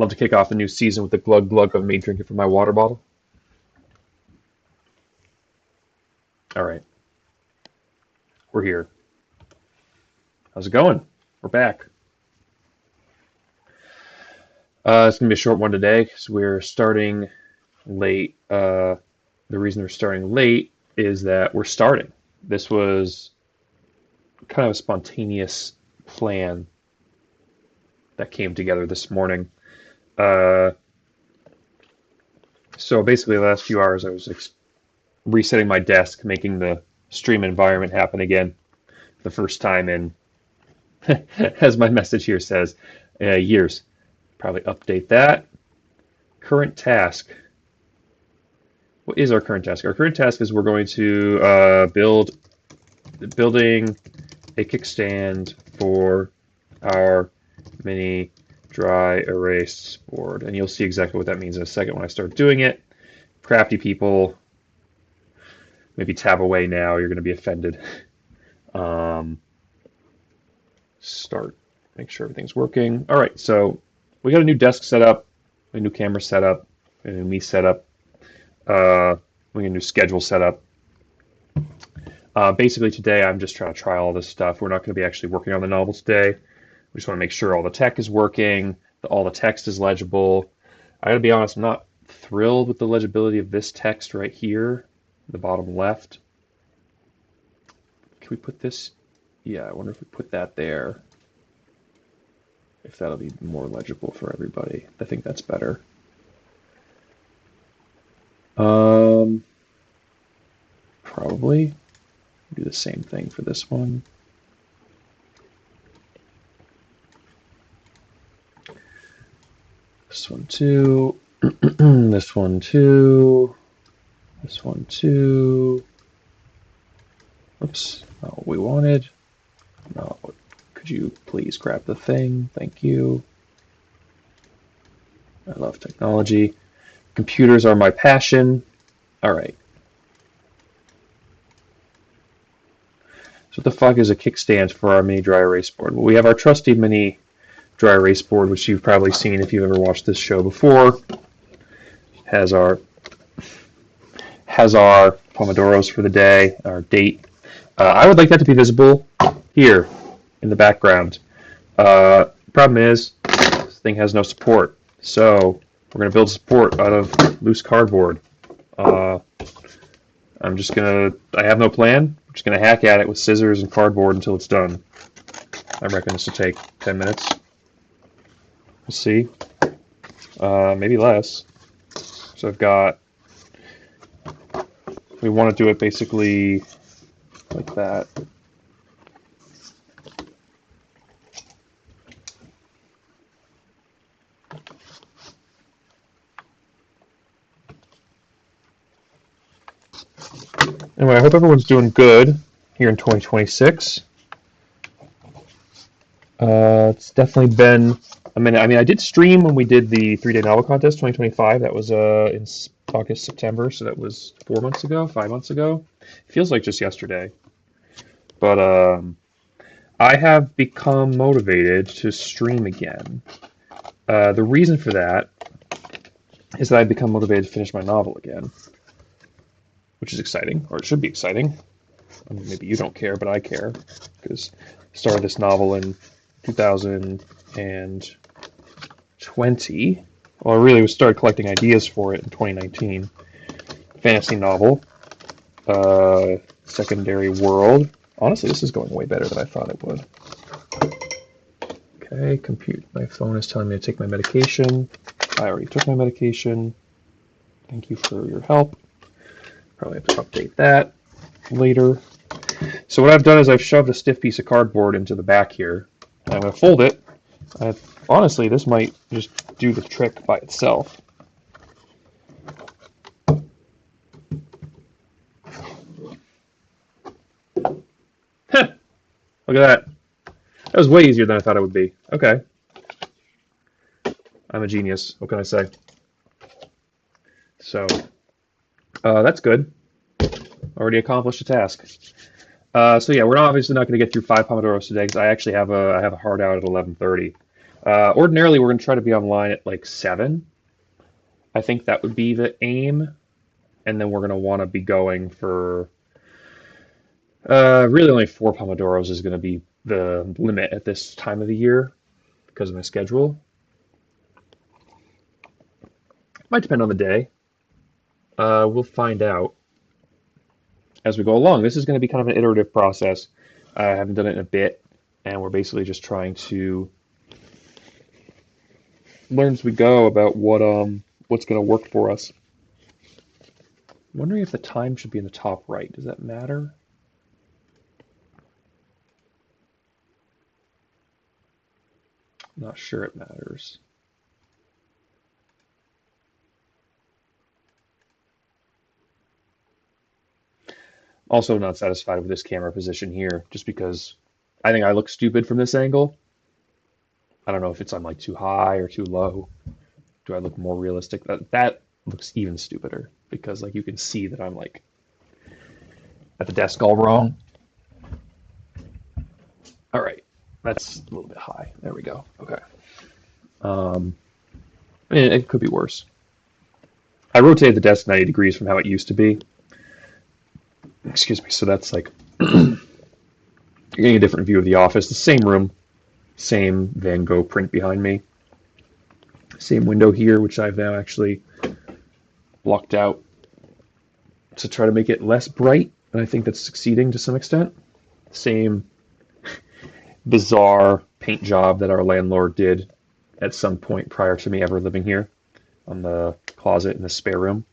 Love to kick off the new season with the glug glug of me drinking from my water bottle. All right, we're here. How's it going? We're back. It's gonna be a short one today because we're starting late. The reason we're starting late is that we're starting. This was kind of a spontaneous plan that came together this morning. Uh, so basically, the last few hours I was resetting my desk, making the stream environment happen again. The first time in, as my message here says, years. Probably update that. Current task. What is our current task? Our current task is we're going to building a kickstand for our mini dry erase board, and you'll see exactly what that means in a second when I start doing it. Crafty people, maybe tab away now. You're going to be offended. Start. Make sure everything's working. All right, so we got a new desk set up, a new camera set up, a new me set up. We got a new schedule set up. Basically today I'm just trying to try all this stuff. We're not going to be actually working on the novel today. We just want to make sure all the tech is working, that all the text is legible. I gotta be honest, I'm not thrilled with the legibility of this text right here, the bottom left. Can we put this? Yeah, I wonder if we put that there, if that'll be more legible for everybody. I think that's better. Probably do the same thing for this one. This one too. This one too. This one too. Oops, not what we wanted. No, could you please grab the thing? Thank you. I love technology. Computers are my passion. All right. So what the fuck is a kickstand for our mini dry erase board? Well, we have our trusty mini dry erase board, which you've probably seen if you've ever watched this show before. Has our pomodoros for the day, our date. I would like that to be visible here in the background. Problem is, this thing has no support, so we're going to build support out of loose cardboard. I have no plan. I'm just going to hack at it with scissors and cardboard until it's done. I reckon this will take 10 minutes. We'll see. Maybe less. So I've got, we want to do it basically like that. Anyway, I hope everyone's doing good here in 2026. It's definitely been a minute. I mean, I did stream when we did the 3-day novel contest 2025. That was in August, September, so that was 4 months ago, 5 months ago. Feels like just yesterday. But I have become motivated to stream again. The reason for that is that I've become motivated to finish my novel again, which is exciting, or it should be exciting. I mean, maybe you don't care, but I care, because I started this novel in 2020. Well, I really started collecting ideas for it in 2019. Fantasy novel, secondary world. Honestly, this is going way better than I thought it would. Okay, compute. My phone is telling me to take my medication. I already took my medication. Thank you for your help. Probably have to update that later. So what I've done is I've shoved a stiff piece of cardboard into the back here. And I'm going to fold it. Honestly, this might just do the trick by itself. Look at that. That was way easier than I thought it would be. Okay. I'm a genius. What can I say? So, that's good. Already accomplished a task. So yeah, we're obviously not going to get through 5 pomodoros today because I actually have a hard out at 11:30. Ordinarily, we're going to try to be online at like 7. I think that would be the aim. And then we're going to want to be going for really only 4 pomodoros is going to be the limit at this time of the year because of my schedule. Might depend on the day. We'll find out as we go along. This is going to be kind of an iterative process. I haven't done it in a bit, and we're basically just trying to learn as we go about what's going to work for us. I'm wondering if the time should be in the top right. Does that matter? I'm not sure it matters. Also not satisfied with this camera position here, just because I think I look stupid from this angle. I don't know if I'm like too high or too low. Do I look more realistic? That looks even stupider because like you can see that I'm like at the desk all wrong. All right, that's a little bit high. There we go. Okay. Um, I mean, it could be worse. I rotated the desk 90 degrees from how it used to be. Excuse me. So that's like you're getting a different view of the office. The same room, same Van Gogh print behind me. Same window here, which I've now actually blocked out to try to make it less bright, and I think that's succeeding to some extent. Same bizarre paint job that our landlord did at some point prior to me ever living here on the closet in the spare room.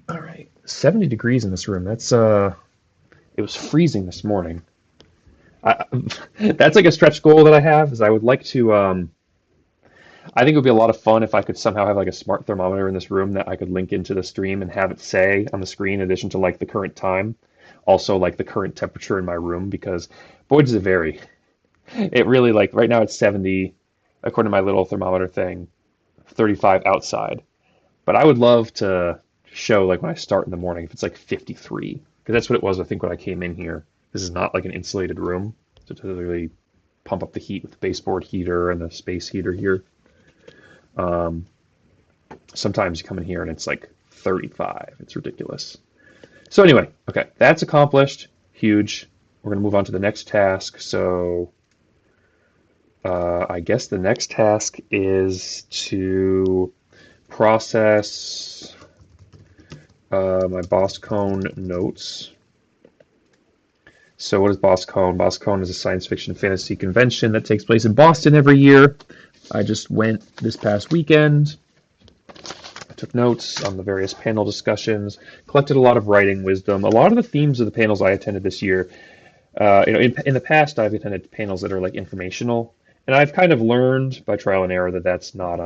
All right, 70 degrees in this room. It was freezing this morning. I, that's like a stretch goal that I have is I would like to I think it would be a lot of fun if I could somehow have like a smart thermometer in this room that I could link into the stream and have it say on the screen, in addition to like the current time, also like the current temperature in my room, because boy, does it vary. It really like right now it's 70, according to my little thermometer thing, 35 outside. But I would love to show like when I start in the morning if it's like 53, because that's what it was I think when I came in here. This is not like an insulated room, so to really pump up the heat with the baseboard heater and the space heater here. Um, Sometimes you come in here and it's like 35. It's ridiculous. So anyway, okay, that's accomplished. Huge. We're going to move on to the next task. So I guess the next task is to process my Boscone notes. So what is Boscone? Boscone is a science fiction fantasy convention that takes place in Boston every year. I just went this past weekend. I took notes on the various panel discussions, collected a lot of writing wisdom. A lot of the themes of the panels I attended this year, in the past I've attended panels that are like informational, and I've kind of learned by trial and error that that's not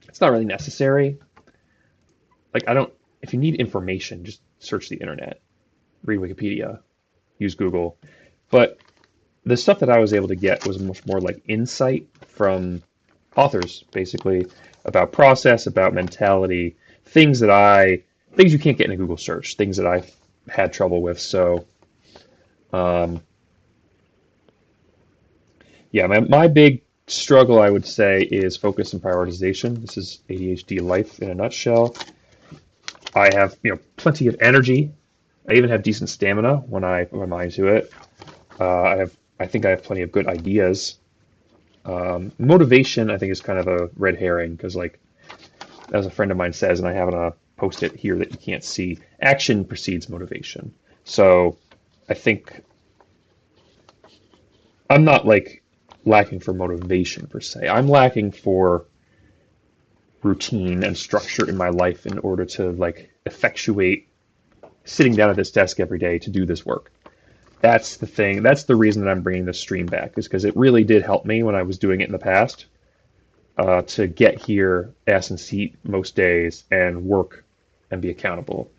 it's not really necessary. Like I don't, if you need information, just search the internet, read Wikipedia, use Google. But the stuff that I was able to get was much more like insight from authors, basically, about process, about mentality, things you can't get in a Google search, things that I've had trouble with. So, um, yeah, my big struggle, I would say, is focus and prioritization. This is ADHD life in a nutshell. I have, plenty of energy. I even have decent stamina when I put my mind to it. I think I have plenty of good ideas. Motivation, I think, is kind of a red herring because, like, as a friend of mine says, and I have on a post-it here that you can't see, action precedes motivation. So I think I'm not like lacking for motivation per se. I'm lacking for routine and structure in my life in order to like effectuate sitting down at this desk every day to do this work. That's the thing. That's the reason that I'm bringing this stream back, is because it really did help me when I was doing it in the past, to get here, ass and seat most days, and work and be accountable.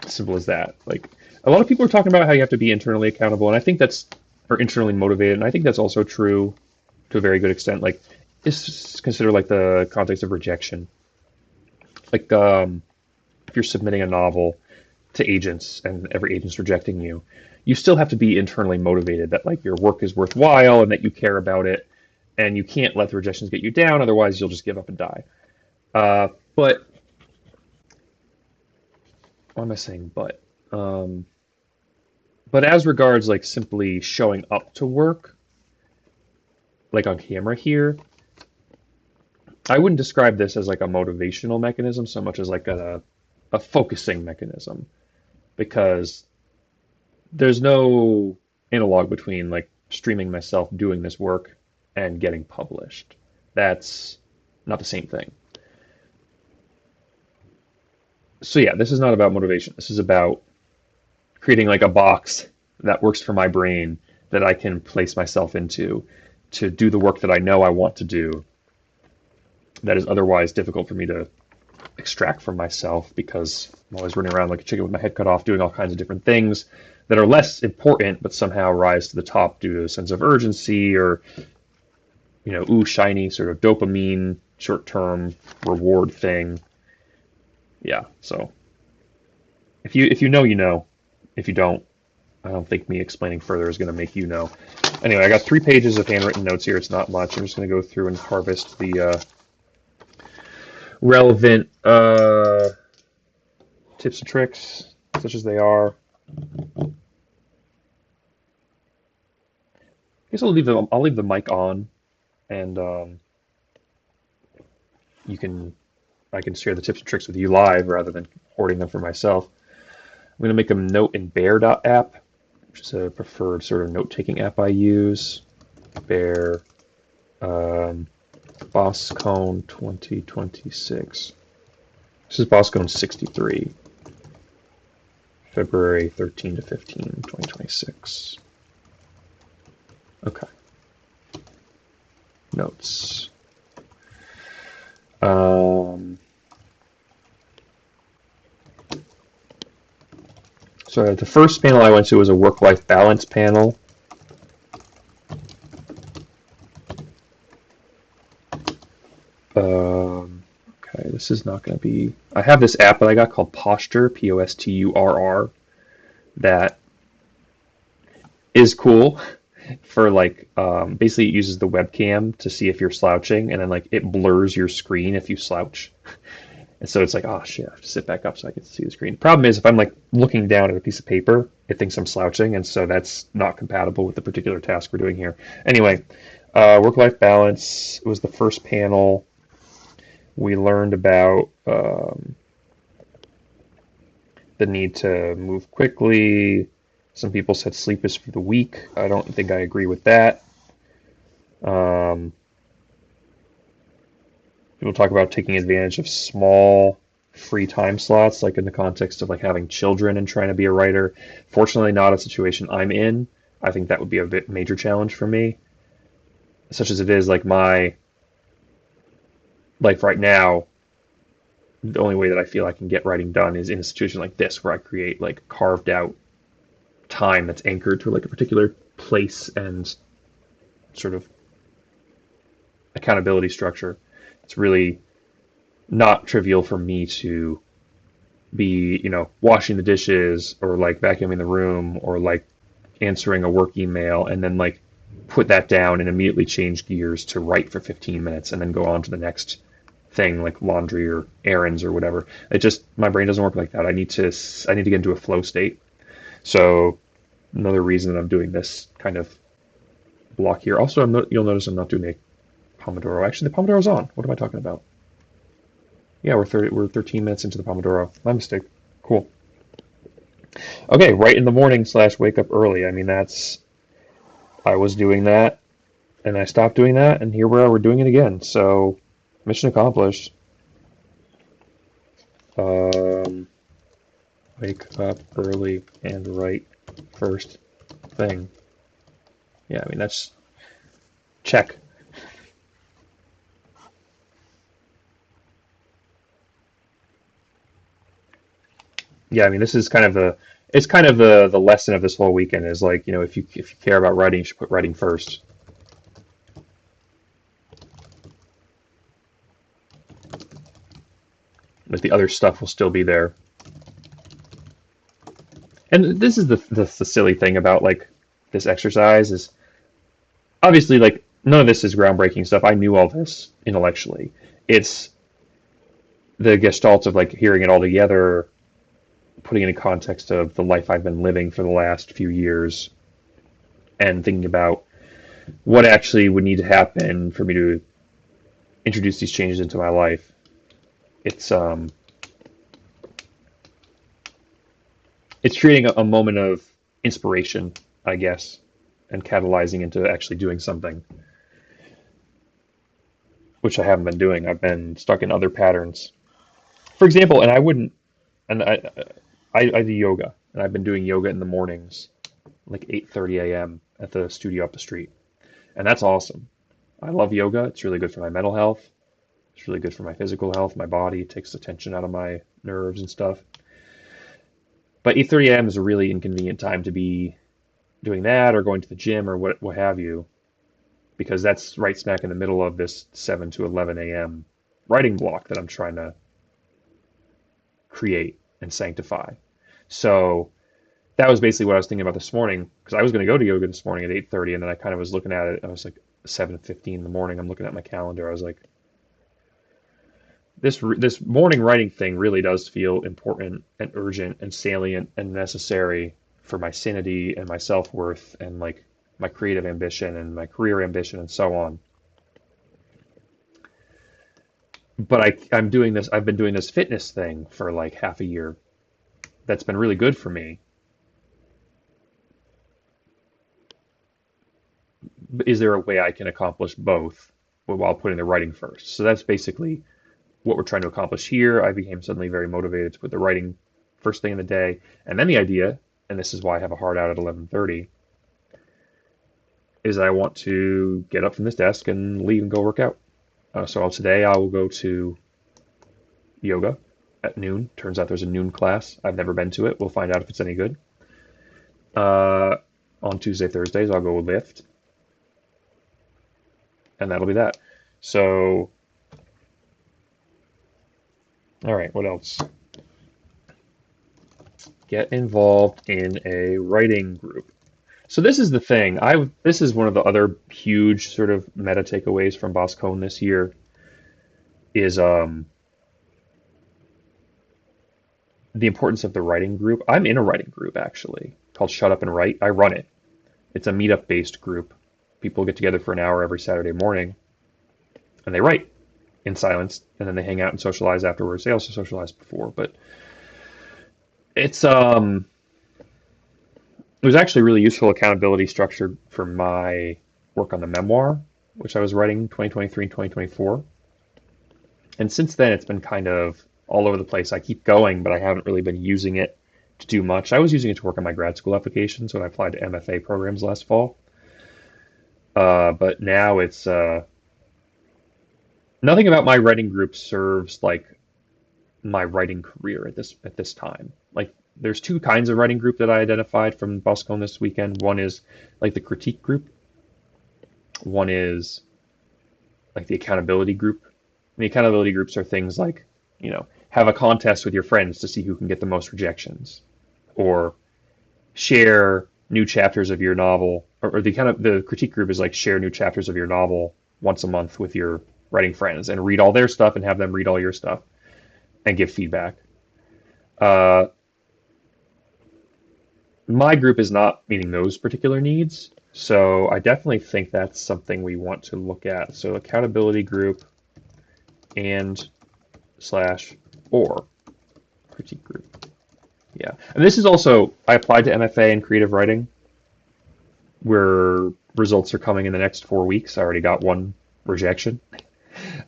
Simple as that. Like a lot of people are talking about how you have to be internally accountable, and I think that's or internally motivated, and I think that's also true to a very good extent. Like it's consider like the context of rejection. Like if you're submitting a novel to agents and every agent's rejecting you, you still have to be internally motivated that like your work is worthwhile and that you care about it, and you can't let the rejections get you down. Otherwise, you'll just give up and die. But what am I saying? But as regards like simply showing up to work, like on camera here, I wouldn't describe this as like a motivational mechanism so much as like a focusing mechanism because there's no analog between like streaming myself doing this work and getting published. That's not the same thing. So yeah, this is not about motivation. This is about creating like a box that works for my brain that I can place myself into to do the work that I know I want to do that is otherwise difficult for me to extract from myself because I'm always running around like a chicken with my head cut off doing all kinds of different things that are less important but somehow rise to the top due to a sense of urgency or ooh shiny sort of dopamine short-term reward thing. Yeah, so if you know, you know. If you don't, I don't think me explaining further is going to make you know. Anyway, I got 3 pages of handwritten notes here. It's not much. I'm just going to go through and harvest the relevant tips and tricks, such as they are. I guess I'll leave the mic on, and I can share the tips and tricks with you live rather than hoarding them for myself. I'm going to make a note in Bear.app, which is a preferred sort of note-taking app I use. Bear Boscone 2026. This is Boscone 63, February 13 to 15, 2026. Okay. Notes. So the first panel I went to was a work-life balance panel. Okay, this is not going to be... I have this app that I got called Posture, Posturr, that is cool for like, basically it uses the webcam to see if you're slouching, and then like it blurs your screen if you slouch. And so it's like, oh shit, I have to sit back up so I can see the screen. The problem is if I'm like looking down at a piece of paper, it thinks I'm slouching, and so that's not compatible with the particular task we're doing here. Anyway, work-life balance was the first panel. We learned about the need to move quickly. Some people said sleep is for the weak. I don't think I agree with that. People talk about taking advantage of small free time slots, like in the context of like having children and trying to be a writer. Fortunately, not a situation I'm in. I think that would be a bit major challenge for me. Such as it is, like my life right now, the only way that I feel I can get writing done is in a situation like this, where I create like carved out time that's anchored to like a particular place and sort of accountability structure. It's really not trivial for me to be, washing the dishes or like vacuuming the room or like answering a work email and then like put that down and immediately change gears to write for 15 minutes and then go on to the next thing like laundry or errands or whatever. It just, my brain doesn't work like that. I need to get into a flow state. So another reason that I'm doing this kind of block here. Also, you'll notice I'm not doing a Pomodoro. Actually, the Pomodoro's on. What am I talking about? Yeah, we're 13 minutes into the Pomodoro. My mistake. Cool. Okay, right in the morning / wake up early. I mean, I was doing that, and I stopped doing that, and here we are, we're doing it again. So, mission accomplished. Wake up early and write first thing. Yeah, I mean, that's check. Yeah, I mean, this is kind of the lesson of this whole weekend is like, if you care about writing, you should put writing first. Like the other stuff will still be there. and this is the silly thing about like this exercise is obviously like none of this is groundbreaking stuff. I knew all this intellectually. It's the gestalt of like hearing it all together, putting it in context of the life I've been living for the last few years, and thinking about what actually would need to happen for me to introduce these changes into my life. It's it's creating a moment of inspiration, I guess, and catalyzing into actually doing something, which I haven't been doing. I've been stuck in other patterns. For example, and I wouldn't, and I do yoga, and I've been doing yoga in the mornings, like 8:30 a.m. at the studio up the street, and that's awesome. I love yoga. It's really good for my mental health. It's really good for my physical health, my body. It takes the tension out of my nerves and stuff. But 8:30 a.m. is a really inconvenient time to be doing that or going to the gym or what have you, because that's right smack in the middle of this 7 to 11 a.m. writing block that I'm trying to create and sanctify. So that was basically what I was thinking about this morning because I was going to go to yoga this morning at 8:30 and then I kind of was looking at it. I was like 7:15 in the morning. I'm looking at my calendar. I was like, this morning writing thing really does feel important and urgent and salient and necessary for my sanity and my self-worth and like my creative ambition and my career ambition and so on. But I'm doing this, I've been doing this fitness thing for like half a year that's been really good for me. Is there a way I can accomplish both while putting the writing first? So that's basically what we're trying to accomplish here. I became suddenly very motivated to put the writing first thing in the day. And then the idea, and this is why I have a hard out at 11:30, is I want to get up from this desk and leave and go work out. So today I will go to yoga at noon. Turns out there's a noon class. I've never been to it. We'll find out if it's any good. Uh, on Tuesday, Thursdays, I'll go lift, and that'll be that. So, all right, what else? Get involved in a writing group. So this is the thing. This is one of the other huge sort of meta takeaways from Boscone this year is the importance of the writing group. I'm in a writing group actually called Shut Up and Write. I run it. It's a meetup based group. People get together for an hour every Saturday morning and they write in silence and then they hang out and socialize afterwards. They also socialize before, but it's it was actually a really useful accountability structure for my work on the memoir, which I was writing 2023 and 2024. And since then, it's been kind of all over the place. I keep going, but I haven't really been using it to do much. I was using it to work on my grad school applications when I applied to MFA programs last fall. But now it's nothing about my writing group serves like my writing career at this time. Like there's two kinds of writing group that I identified from Boscone this weekend. One is like the critique group. One is like the accountability group. And the accountability groups are things like, have a contest with your friends to see who can get the most rejections, or share new chapters of your novel, or the critique group is like share new chapters of your novel once a month with your writing friends and read all their stuff and have them read all your stuff and give feedback. Uh, my group is not meeting those particular needs, so I definitely think that's something we want to look at. So accountability group and slash or critique group. Yeah. And this is also, I applied to MFA in creative writing where results are coming in the next 4 weeks. I already got one rejection.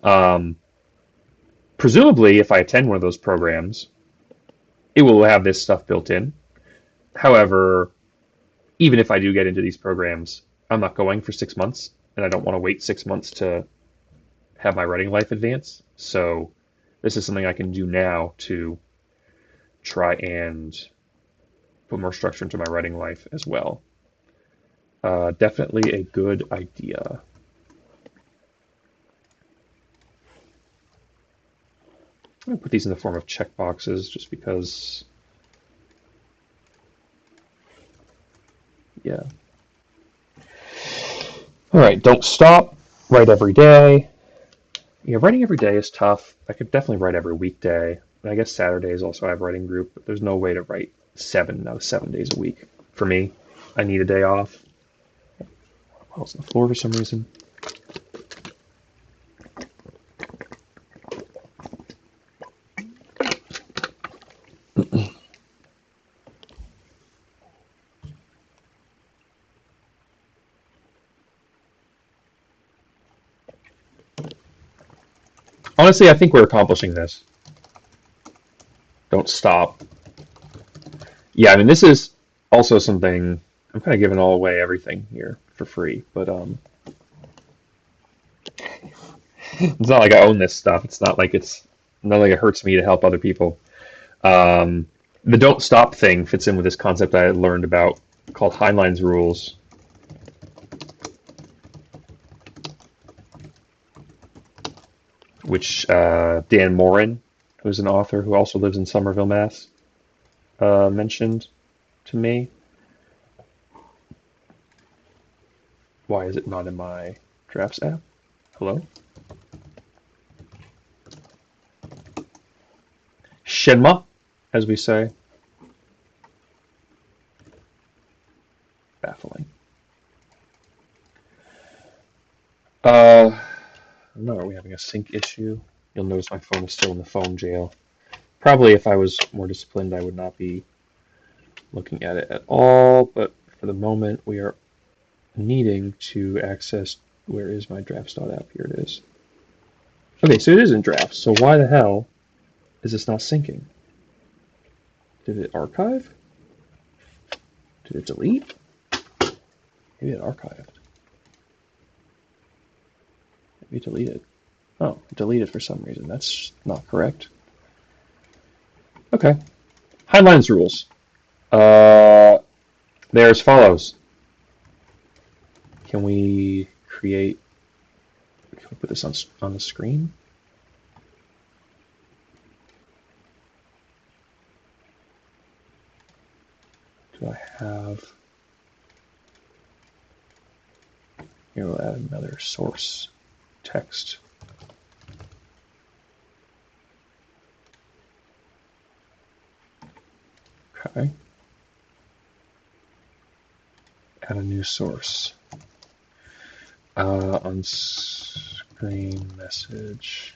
Um, Presumably, if I attend one of those programs, it will have this stuff built in. However, even if I do get into these programs, I'm not going for 6 months, and I don't want to wait 6 months to have my writing life advance. So this is something I can do now to try and put more structure into my writing life as well. Definitely a good idea. I'm going to put these in the form of checkboxes just because Yeah. All right, don't stop. Write every day. Yeah, writing every day is tough. I could definitely write every weekday. And I guess Saturdays also I have writing group, but there's no way to write 7 out of 7 days a week. For me, I need a day off. I was on the floor for some reason. Honestly, I think we're accomplishing this. Don't stop. Yeah, I mean, this is also something I'm kind of giving all away everything here for free, but it's not like I own this stuff. It's not like it hurts me to help other people. Um, the don't stop thing fits in with this concept I learned about called Heinlein's rules, which Dan Morin, who's an author who also lives in Somerville, Mass, mentioned to me. Why is it not in my drafts app? Hello? Shenma, as we say. Baffling. I don't know, are we having a sync issue? You'll notice my phone is still in the phone jail. Probably if I was more disciplined, I would not be looking at it at all, but for the moment, we are needing to access. Where is my drafts.app? Here it is. Okay, so it is in drafts, so why the hell is this not syncing? Did it archive? Did it delete? Maybe it archived. Maybe it deleted. Oh, it deleted for some reason. That's not correct. Okay. Heinlein's rules. Uh, they're as follows. Can we create? Can we put this on the screen? Do I have? Here we'll add another source text. Okay. Add a new source. On screen message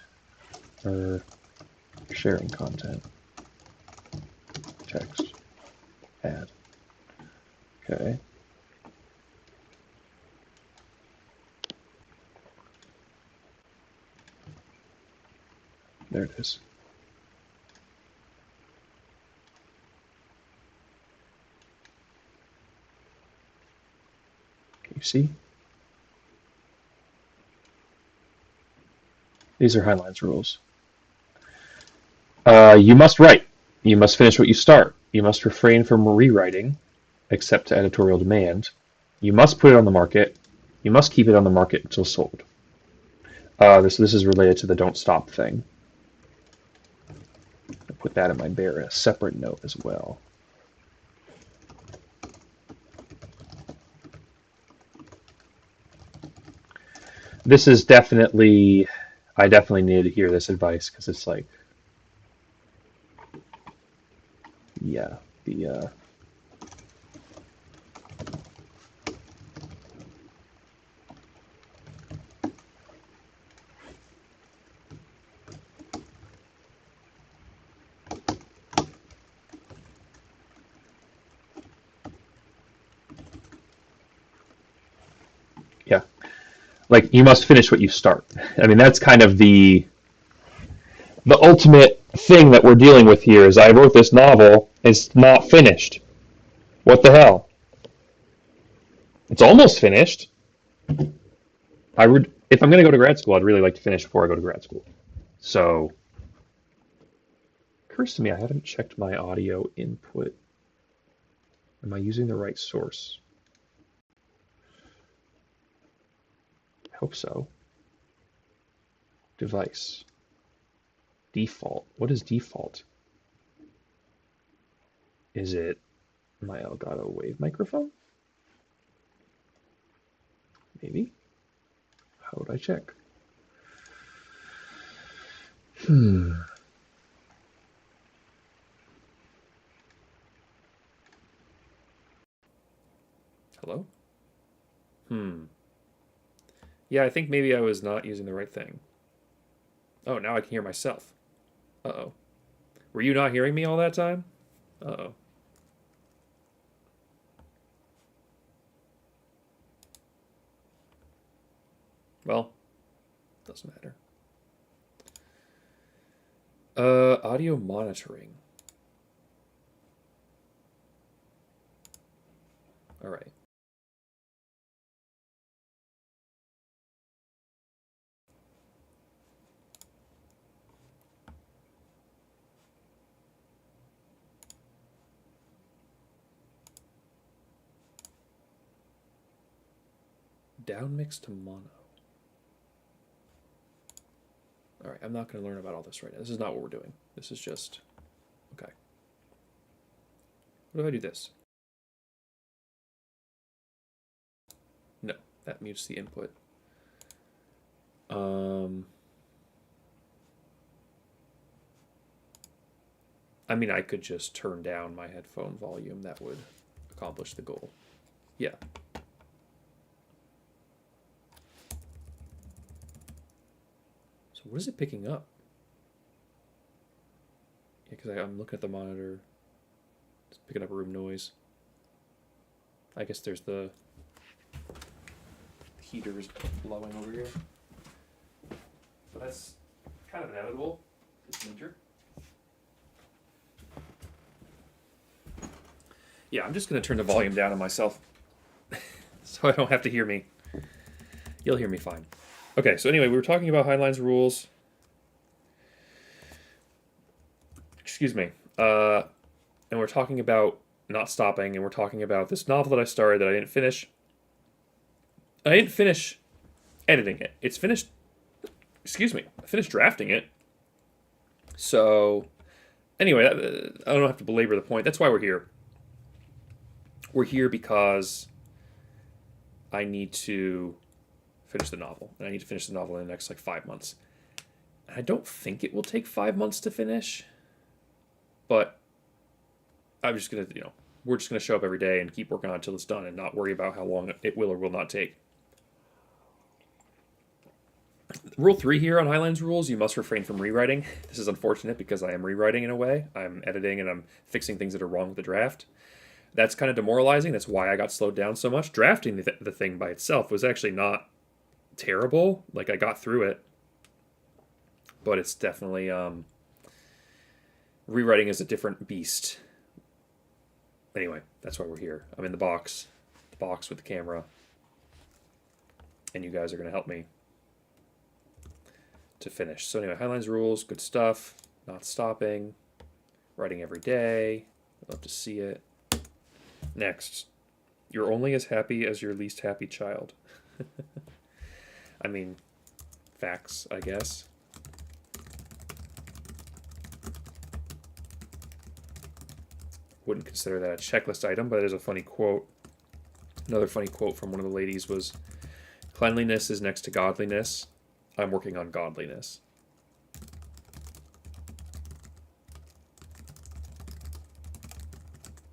or sharing content. Text. Add. Okay. There it is. Can you see? These are Heinlein's rules. You must write. You must finish what you start. You must refrain from rewriting, except to editorial demand. You must put it on the market. You must keep it on the market until sold. This is related to the don't stop thing. I'll put that in my bear in a separate note as well. This is definitely, I definitely needed to hear this advice because it's like, yeah, yeah, like you must finish what you start. I mean, that's kind of the ultimate thing that we're dealing with here is I wrote this novel, it's not finished. What the hell? It's almost finished. I would, if I'm going to go to grad school, I'd really like to finish before I go to grad school. So, occurs to me I haven't checked my audio input. Am I using the right source? I hope so. Device. Default. What is default? Is it my Elgato Wave microphone? Maybe. How would I check? Hello? Yeah, I think maybe I was not using the right thing. Oh, now I can hear myself. Uh-oh. Were you not hearing me all that time? Uh-oh. Well, doesn't matter. Audio monitoring. All right. Down mix to mono. All right, I'm not going to learn about all this right now. This is not what we're doing. This is just, okay. What if I do this? No, that mutes the input. I mean, I could just turn down my headphone volume. That would accomplish the goal. Yeah. So what is it picking up? Yeah, because I'm looking at the monitor. It's picking up room noise. I guess there's the heaters blowing over here. But that's kind of inevitable. It's winter. Yeah, I'm just going to turn the volume down on myself so I don't have to hear me. You'll hear me fine. Okay, so anyway, we were talking about Heinlein's rules. Excuse me. And we're talking about not stopping, and we're talking about this novel that I started that I didn't finish. I didn't finish editing it. It's finished. Excuse me. I finished drafting it. So, anyway, I don't have to belabor the point. That's why we're here. We're here because I need to finish the novel. And I need to finish the novel in the next, 5 months. And I don't think it will take 5 months to finish. But I'm just going to, we're just going to show up every day and keep working on it until it's done and not worry about how long it will or will not take. Rule 3 here on Heinlein's rules, you must refrain from rewriting. This is unfortunate because I am rewriting in a way. I'm editing and I'm fixing things that are wrong with the draft. That's kind of demoralizing. That's why I got slowed down so much. Drafting the thing by itself was actually not terrible. I got through it. But it's definitely... rewriting is a different beast. Anyway, that's why we're here. I'm in the box with the camera. And you guys are going to help me to finish. So anyway, Heinlein's rules, good stuff. Not stopping. Writing every day. I'd love to see it. Next, you're only as happy as your least happy child. I mean, facts, I guess. Wouldn't consider that a checklist item, but it is a funny quote. Another funny quote from one of the ladies was, "Cleanliness is next to godliness. I'm working on godliness."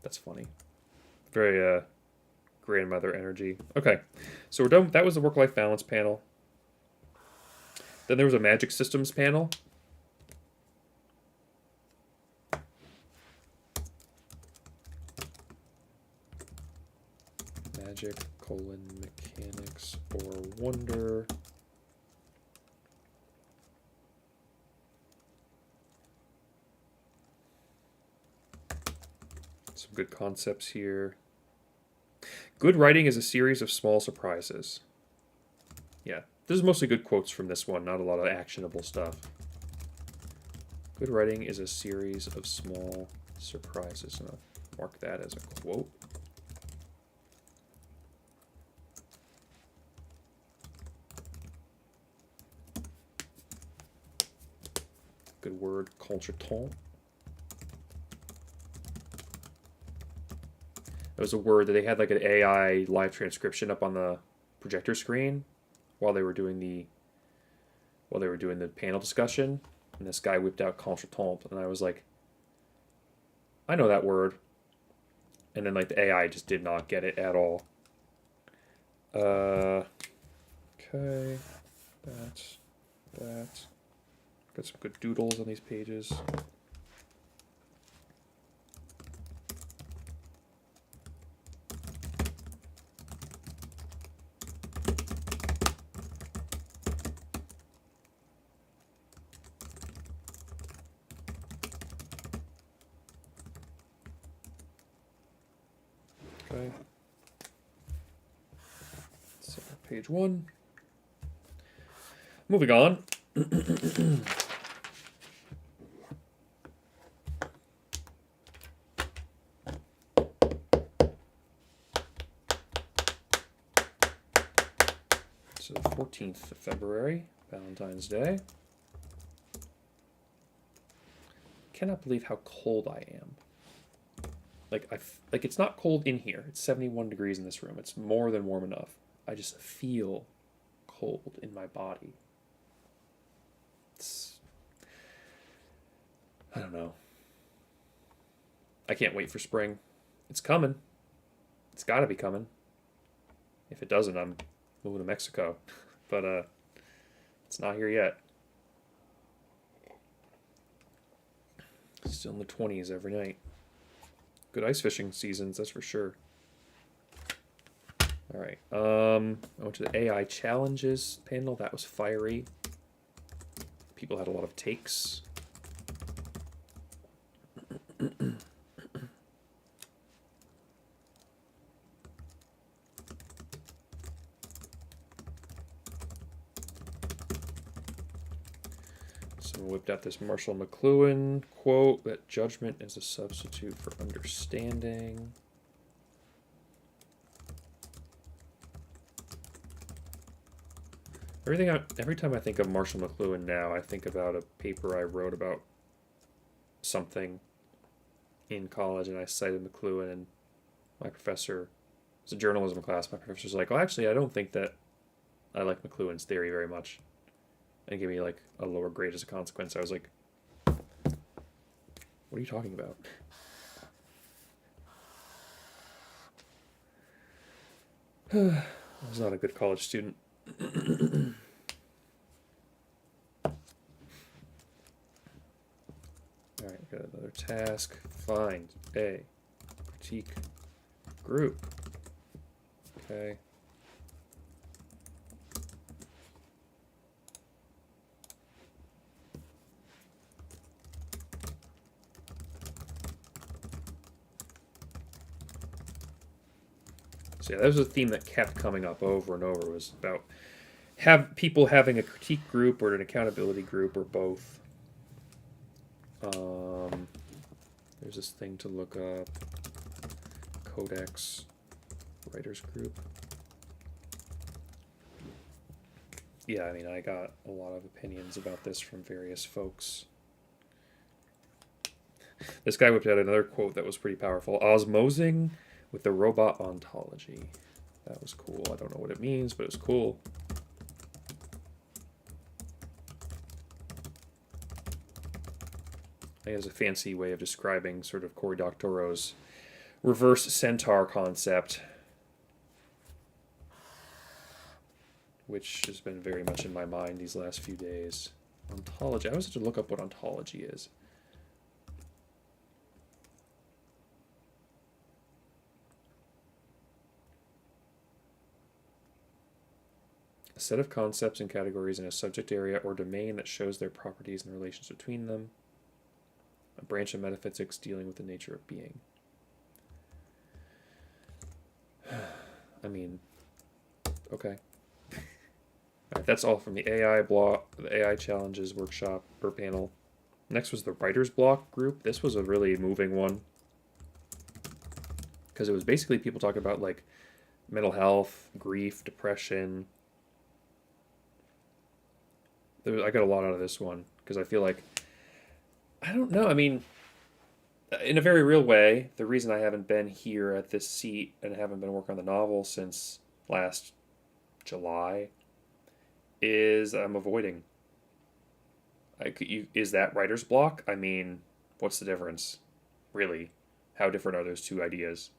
That's funny. Very grandmother energy. Okay, so we're done. That was the work-life balance panel. Then there was a magic systems panel. Magic, mechanics, or wonder. Some good concepts here. Good writing is a series of small surprises. Yeah, this is mostly good quotes from this one, not a lot of actionable stuff. Good writing is a series of small surprises. I'll mark that as a quote. Good word, contretemps. It was a word that they had an AI live transcription up on the projector screen while they were doing the panel discussion, and this guy whipped out contretemps, and I was like, I know that word, and then like the AI just did not get it at all. Okay, that. Got some good doodles on these pages. Okay. So page 1. Moving on. So 14th of February, Valentine's Day. Cannot believe how cold I am. Like it's not cold in here. It's 71 degrees in this room. It's more than warm enough. I just feel cold in my body. I don't know. I can't wait for spring. It's coming. It's got to be coming. If it doesn't, I'm moving to Mexico. But it's not here yet. Still in the 20s every night. Good ice fishing seasons, that's for sure. All right. I went to the AI challenges panel. That was fiery. People had a lot of takes. Someone whipped out this Marshall McLuhan quote that judgment is a substitute for understanding. Every time I think of Marshall McLuhan now, I think about a paper I wrote about something in college, and I cited McLuhan, and my professor, it's a journalism class, my professor's like, oh, actually, I don't think that I like McLuhan's theory very much. And gave me like a lower grade as a consequence. I was like, what are you talking about? I was not a good college student. Alright, got another task. Find a critique group. Okay. So yeah, that was a theme that kept coming up over and over. It was about people having a critique group or an accountability group or both. There's this thing to look up. Codex Writers Group. Yeah, I mean, I got a lot of opinions about this from various folks. This guy whipped out another quote that was pretty powerful. Osmosing with the robot ontology. That was cool. I don't know what it means, but it was cool. I think it's a fancy way of describing sort of Cory Doctorow's reverse centaur concept, which has been very much in my mind these last few days. Ontology. I always have to look up what ontology is. A set of concepts and categories in a subject area or domain that shows their properties and relations between them. A branch of metaphysics dealing with the nature of being. I mean, okay. All right, that's all from the AI block, the AI challenges workshop or panel. Next was the writer's block group. This was a really moving one because it was basically people talking about like mental health, grief, depression. I got a lot out of this one because I feel like, I don't know, I mean, in a very real way, the reason I haven't been here at this seat and haven't been working on the novel since last July, is I'm avoiding. Is that writer's block? I mean, what's the difference? Really? How different are those two ideas?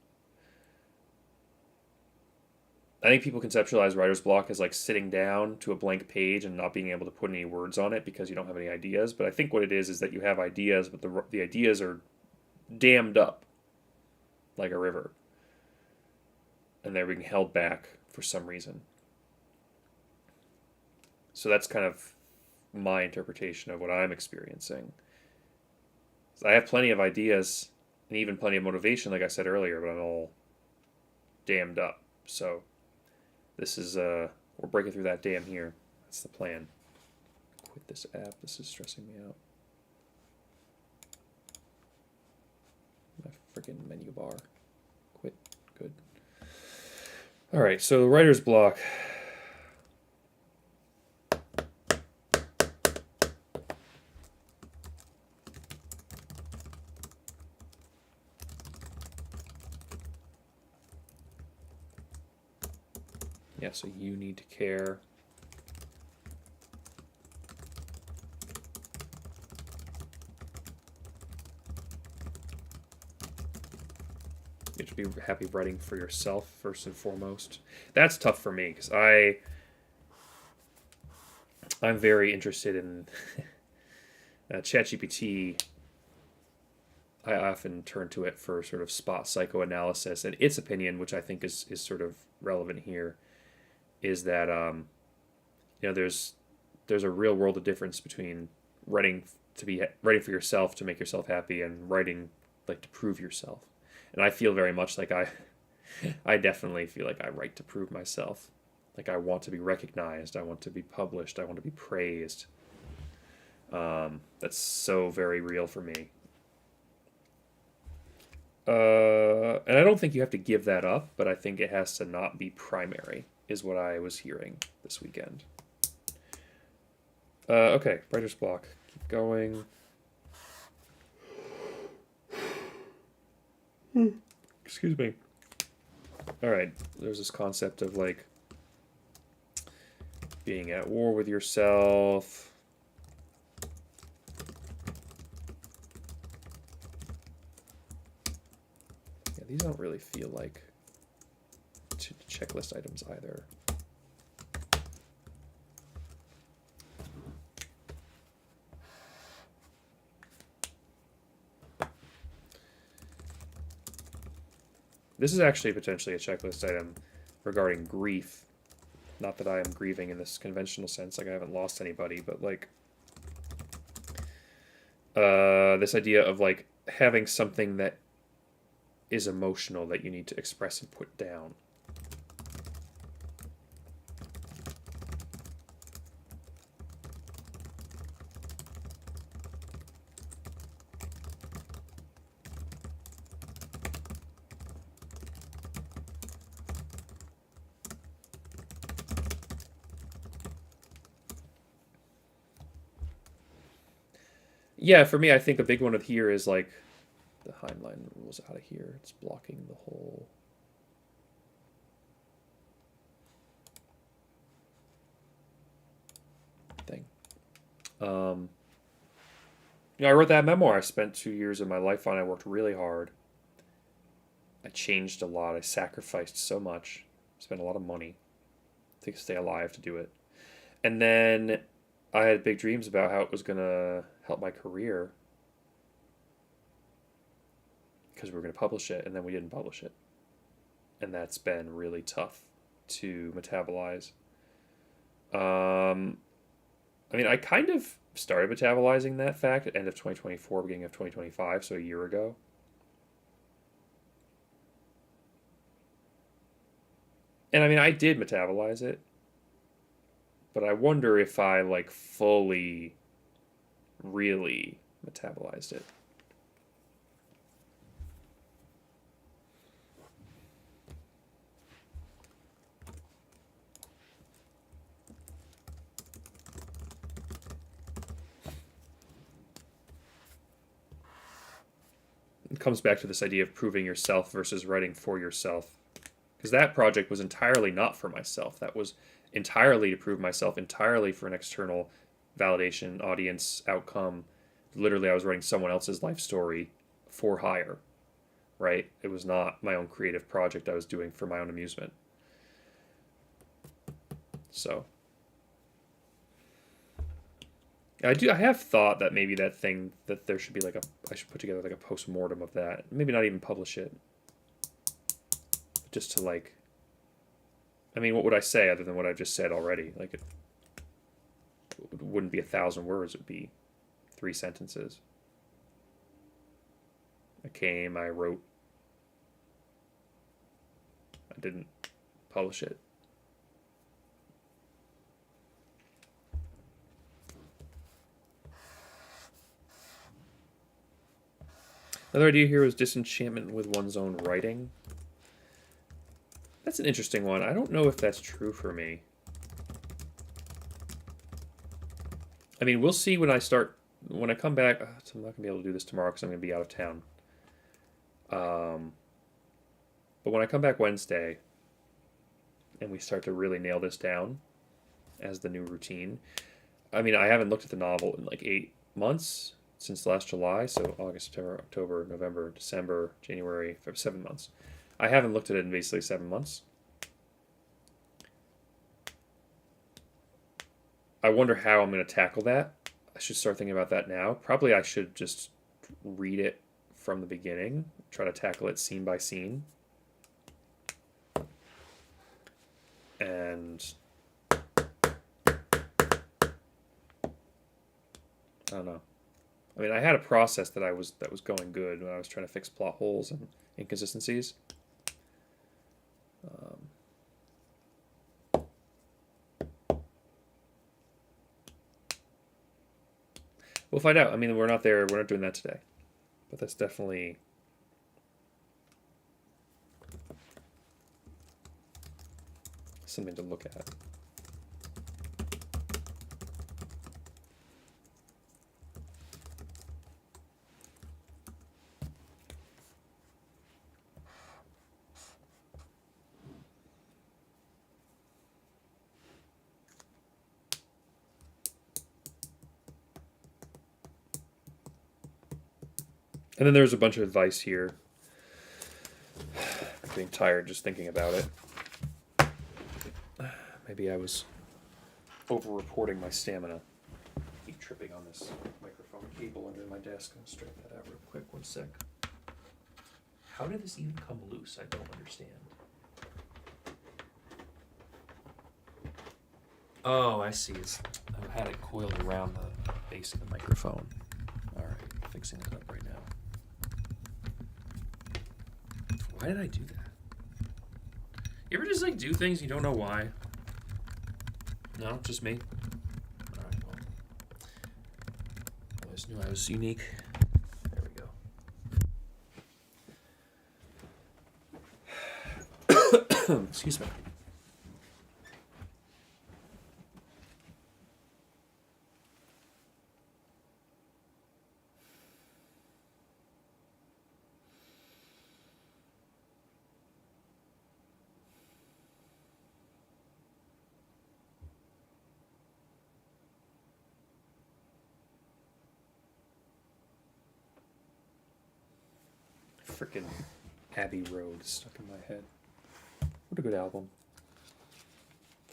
I think people conceptualize writer's block as like sitting down to a blank page and not being able to put any words on it because you don't have any ideas. But I think what it is that you have ideas, but the ideas are dammed up like a river, and they're being held back for some reason. So that's kind of my interpretation of what I'm experiencing. So I have plenty of ideas and even plenty of motivation, like I said earlier, but I'm all dammed up. So this is we're breaking through that dam here. That's the plan. Quit this app. This is stressing me out. My freaking menu bar. Quit. Good. All right. So writer's block. Yeah, so you need to care. You have to be happy writing for yourself first and foremost. That's tough for me because I'm very interested in ChatGPT. I often turn to it for sort of spot psychoanalysis, and its opinion, which I think is sort of relevant here, is that there's a real world of difference between writing for yourself to make yourself happy and writing like to prove yourself. And I feel very much like I definitely feel like I write to prove myself. Like I want to be recognized, I want to be published, I want to be praised. That's so very real for me. And I don't think you have to give that up, but I think it has to not be primary, is what I was hearing this weekend. Okay, writer's block. Keep going. Excuse me. All right, there's this concept of like being at war with yourself. Yeah, these don't really feel like checklist items either. This is actually potentially a checklist item regarding grief. Not that I am grieving in this conventional sense, like I haven't lost anybody, but like this idea of like having something that is emotional that you need to express and put down. Yeah, for me, I think a big one of here is like the Heinlein rule's out of here. It's blocking the whole. Thing. I wrote that memoir. I spent 2 years of my life on it. I worked really hard. I changed a lot. I sacrificed so much. Spent a lot of money to stay alive to do it. And then I had big dreams about how it was going to help my career because we were going to publish it, and then we didn't publish it. And that's been really tough to metabolize. I mean, I kind of started metabolizing that fact at end of 2024, beginning of 2025, so a year ago. And I mean, I did metabolize it, but I wonder if I like fully, really metabolized it. It comes back to this idea of proving yourself versus writing for yourself. Because that project was entirely not for myself. That was entirely to prove myself, entirely for an external validation, audience, outcome. Literally, I was writing someone else's life story for hire, right? It was not my own creative project I was doing for my own amusement. So I have thought that maybe that thing that there should be like I should put together like a post-mortem of that. Maybe not even publish it. Just to like, I mean, what would I say other than what I just said already? Like it wouldn't be 1,000 words, it would be 3 sentences. I came, I wrote, I didn't publish it. Another idea here was disenchantment with one's own writing. That's an interesting one. I don't know if that's true for me. I mean, we'll see when I come back. So I'm not going to be able to do this tomorrow because I'm going to be out of town. But when I come back Wednesday and we start to really nail this down as the new routine, I mean, I haven't looked at the novel in like 8 months since last July. So August, September, October, November, December, January, 7 months. I haven't looked at it in basically 7 months. I wonder how I'm going to tackle that. I should start thinking about that now. Probably I should just read it from the beginning, try to tackle it scene by scene. And I don't know. I mean, I had a process that was going good when I was trying to fix plot holes and inconsistencies. We'll find out. I mean, we're not there. We're not doing that today. But that's definitely something to look at. And then there's a bunch of advice here. I'm getting tired just thinking about it. Maybe I was over-reporting my stamina. I keep tripping on this microphone cable under my desk. I'm going to straighten that out real quick. 1 sec. How did this even come loose? I don't understand. Oh, I see. I've had it coiled around the base of the microphone. All right, fixing it up right now. Why did I do that? You ever just like do things you don't know why? No, just me. All right, well, I always knew I was unique. There we go. Excuse me. Freaking Abbey Road stuck in my head. What a good album.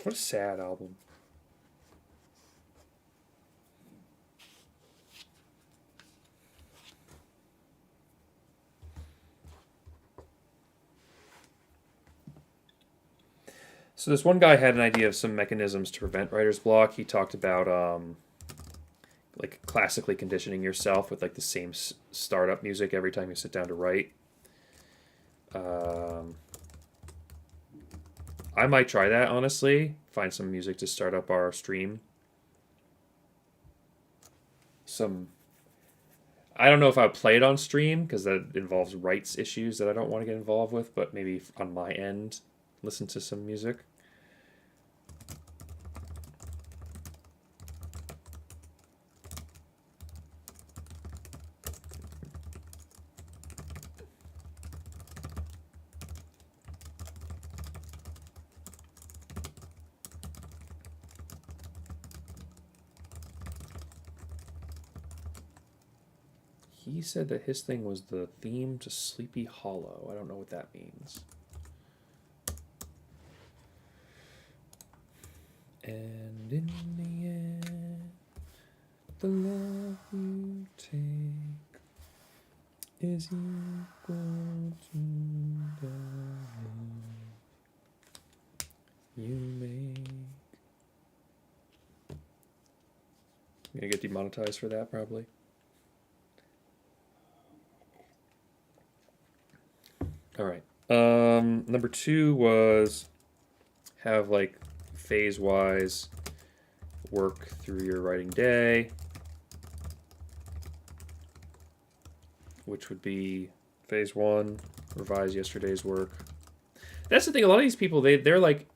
What a sad album. So this one guy had an idea of some mechanisms to prevent writer's block. He talked about like classically conditioning yourself with like the same startup music every time you sit down to write. I might try that, honestly. Find some music to start up our stream. I don't know if I would play it on stream because that involves rights issues that I don't want to get involved with, but maybe on my end, listen to some music. he said that his thing was the theme to Sleepy Hollow. I don't know what that means. And in the end, the love you take is equal to the love you make. I'm gonna get demonetized for that, probably. All right. Number 2 was have like phase-wise work through your writing day, which would be phase 1, revise yesterday's work. That's the thing. A lot of these people, they're like,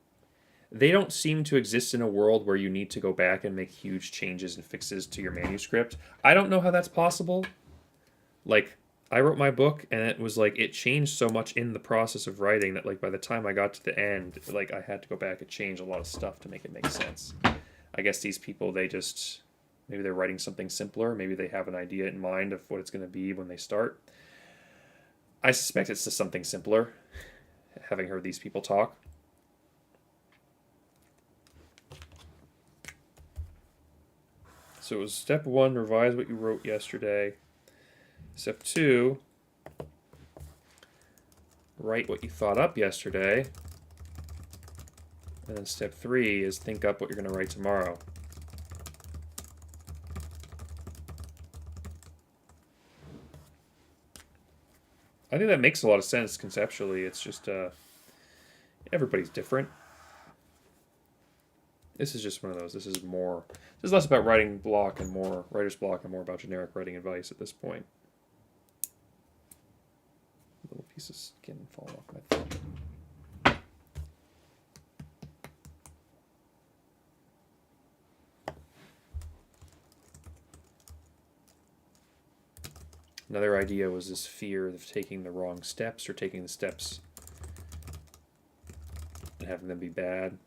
they don't seem to exist in a world where you need to go back and make huge changes and fixes to your manuscript. I don't know how that's possible. Like, I wrote my book, and it was like, it changed so much in the process of writing that, like, by the time I got to the end, like, I had to go back and change a lot of stuff to make it make sense. I guess these people, they just, maybe they're writing something simpler. Maybe they have an idea in mind of what it's going to be when they start. I suspect it's just something simpler, having heard these people talk. So it was step 1, revise what you wrote yesterday. Step 2, write what you thought up yesterday. And then step 3 is think up what you're going to write tomorrow. I think that makes a lot of sense conceptually. It's just everybody's different. This is just one of those. This is less about writing block and more writer's block and more about generic writing advice at this point. Little piece of skin falling off my thumb. Another idea was this fear of taking the wrong steps or taking the steps and having them be bad.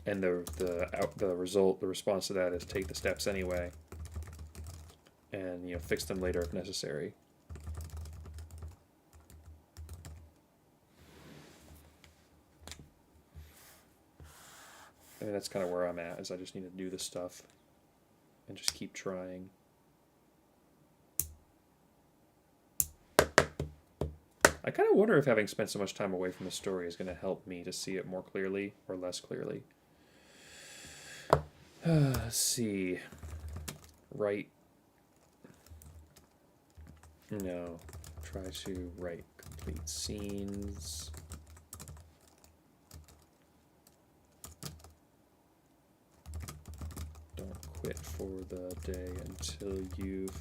And the response to that is take the steps anyway, and fix them later if necessary. I mean, that's kind of where I'm at. Is I just need to do this stuff and just keep trying. I kind of wonder if having spent so much time away from the story is going to help me to see it more clearly or less clearly. Let's see. Write. No. Try to write complete scenes. Don't quit for the day until you've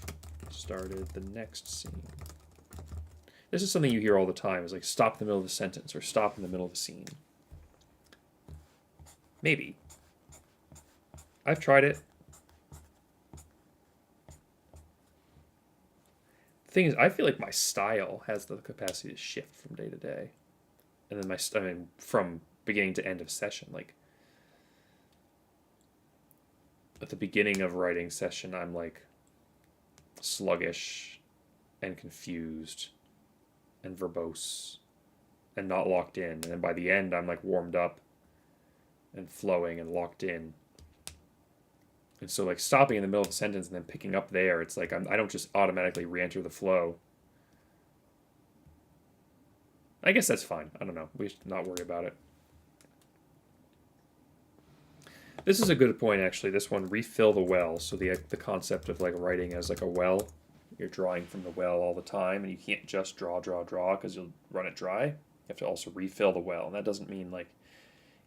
started the next scene. This is something you hear all the time. Is like stop in the middle of the sentence or stop in the middle of the scene. Maybe. I've tried it. The thing is, I feel like my style has the capacity to shift from day to day. And then from beginning to end of session. Like, at the beginning of writing session, I'm like sluggish and confused and verbose and not locked in. And then by the end, I'm like warmed up and flowing and locked in. And so, like, stopping in the middle of a sentence and then picking up there, it's like I don't just automatically re-enter the flow. I guess that's fine. I don't know. We should not worry about it. This is a good point, actually. This one, refill the well. So the concept of, like, writing as, like, a well. You're drawing from the well all the time, and you can't just draw, because you'll run it dry. You have to also refill the well. And that doesn't mean, like,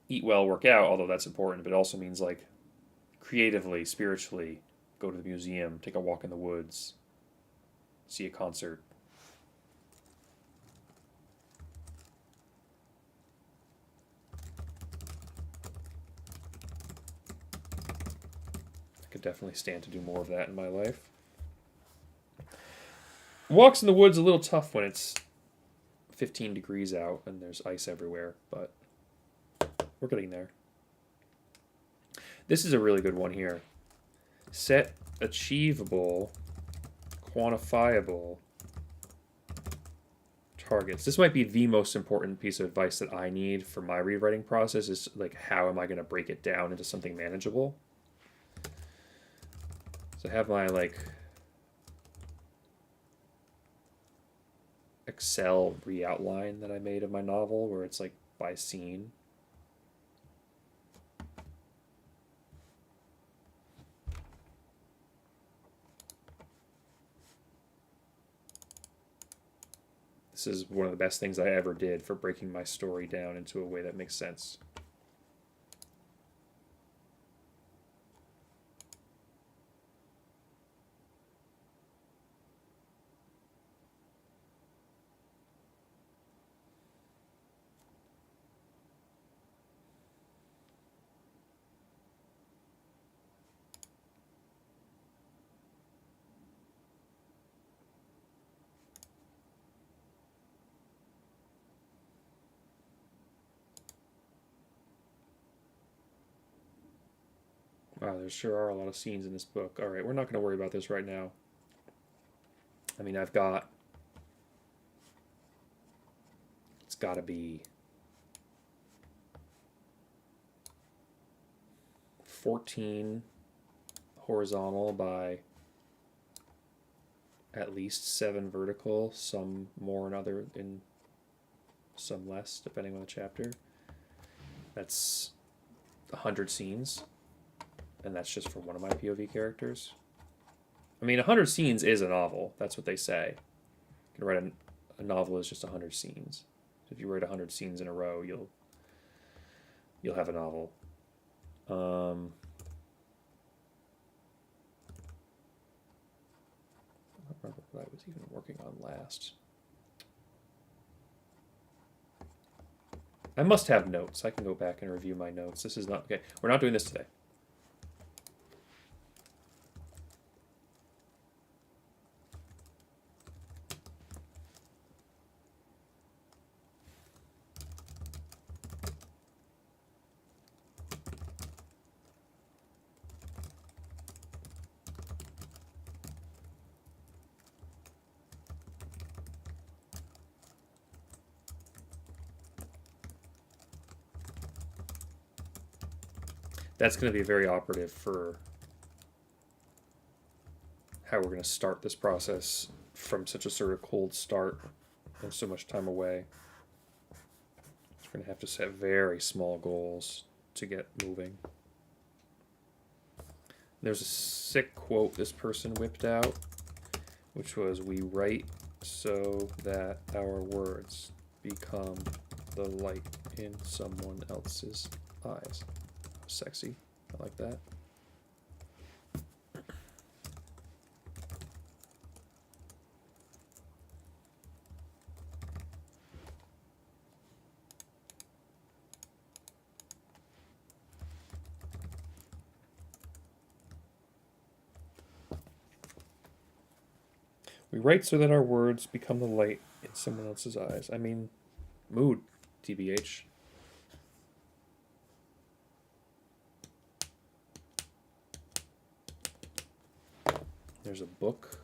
eat well, work out, although that's important. But it also means, like, creatively, spiritually, go to the museum, take a walk in the woods, see a concert. I could definitely stand to do more of that in my life. Walks in the woods a little tough when it's 15 degrees out and there's ice everywhere, but we're getting there. This is a really good one here. Set achievable, quantifiable targets. This might be the most important piece of advice that I need for my rewriting process is like, how am I going to break it down into something manageable? So I have my like Excel re-outline that I made of my novel where it's like by scene. This is one of the best things I ever did for breaking my story down into a way that makes sense. Wow, there sure are a lot of scenes in this book. All right, we're not going to worry about this right now. I mean, it's got to be 14 horizontal by at least 7 vertical, some more and other in some less, depending on the chapter. That's 100 scenes, and that's just for one of my POV characters. I mean, 100 scenes is a novel. That's what they say. You can write a novel is just 100 scenes. So if you write 100 scenes in a row, you'll have a novel. I don't remember what I was even working on last. I must have notes. I can go back and review my notes. This is not okay. We're not doing this today. That's going to be very operative for how we're going to start this process from such a sort of cold start and so much time away. We're going to have to set very small goals to get moving. There's a sick quote this person whipped out, which was, "We write so that our words become the light in someone else's eyes." Sexy. I like that. We write so that our words become the light in someone else's eyes. I mean, mood, TBH. There's a book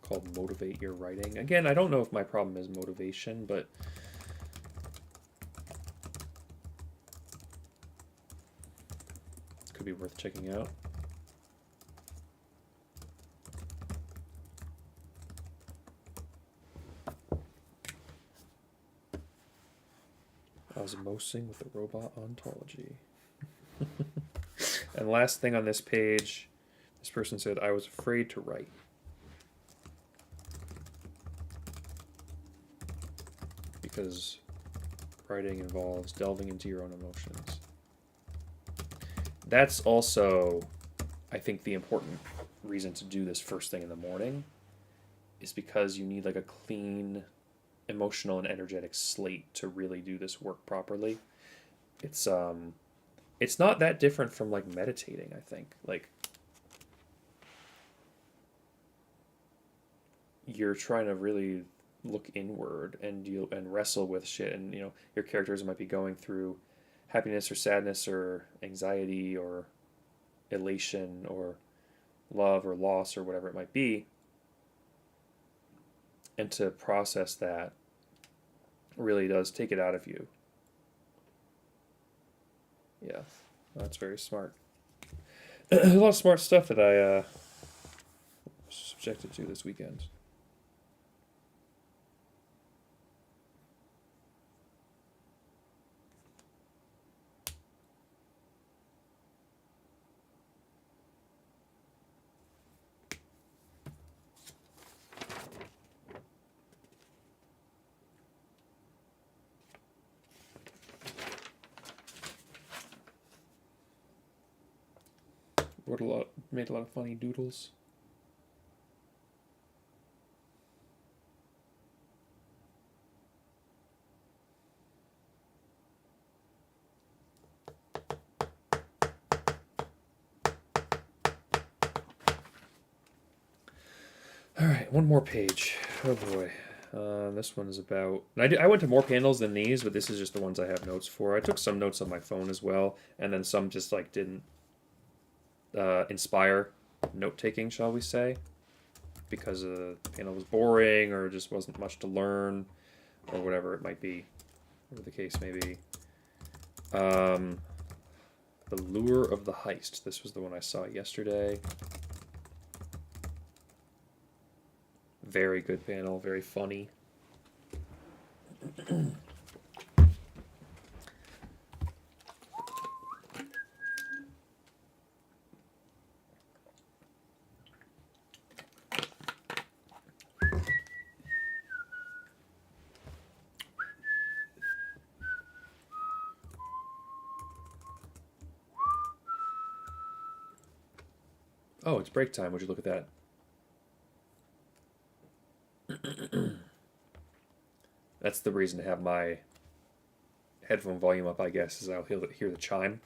called Motivate Your Writing. Again, I don't know if my problem is motivation, but it could be worth checking out. Osmosing with the robot ontology. And last thing on this page, this person said, "I was afraid to write." Because writing involves delving into your own emotions. That's also, I think, the important reason to do this first thing in the morning is because you need like a clean, emotional and energetic slate to really do this work properly. It's not that different from like meditating, I think. Like, you're trying to really look inward and wrestle with shit, and your characters might be going through happiness or sadness or anxiety or elation or love or loss or whatever it might be, and to process that really does take it out of you. Yeah, that's very smart. A lot of smart stuff that I was subjected to this weekend. Made a lot of funny doodles. All right, one more page. Oh boy. This one is about. I went to more panels than these, but this is just the ones I have notes for. I took some notes on my phone as well, and then some just like didn't inspire note taking, shall we say, because the panel was boring or just wasn't much to learn, or whatever it might be, whatever the case may be. The Lure of the Heist. This was the one I saw yesterday. Very good panel, very funny. Oh, it's break time. Would you look at that? That's the reason to have my headphone volume up, I guess, is I'll hear the chime.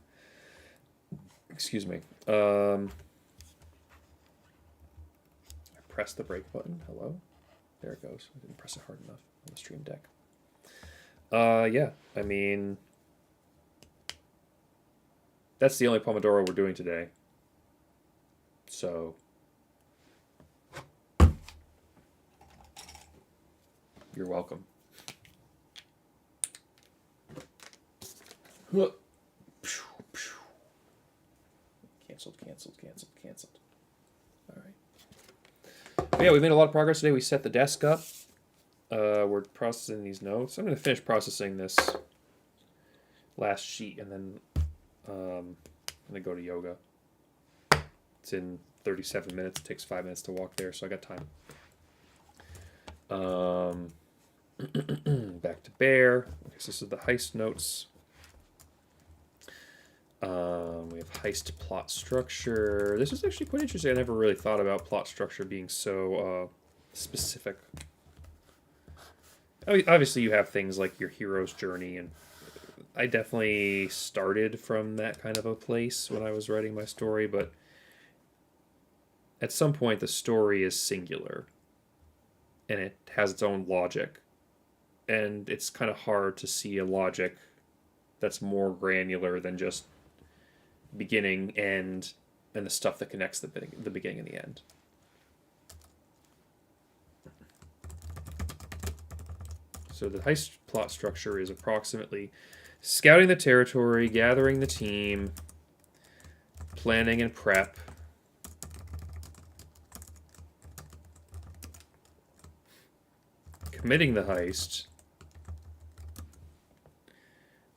Excuse me. I pressed the break button. Hello? There it goes. I didn't press it hard enough on the stream deck. Yeah, I mean, that's the only Pomodoro we're doing today. So, you're welcome. Canceled. All right. But yeah, we made a lot of progress today. We set the desk up. We're processing these notes. I'm going to finish processing this last sheet, and then I'm going to go to yoga. It's in 37 minutes. It takes 5 minutes to walk there, so I got time. Back to Bear. I guess this is the heist notes. We have heist plot structure. This is actually quite interesting. I never really thought about plot structure being so specific. I mean, obviously, you have things like your hero's journey, and I definitely started from that kind of a place when I was writing my story, but at some point the story is singular, and it has its own logic, and it's kind of hard to see a logic that's more granular than just beginning, end, and the stuff that connects the beginning and the end. So the heist plot structure is approximately scouting the territory, gathering the team, planning and prep, committing the heist,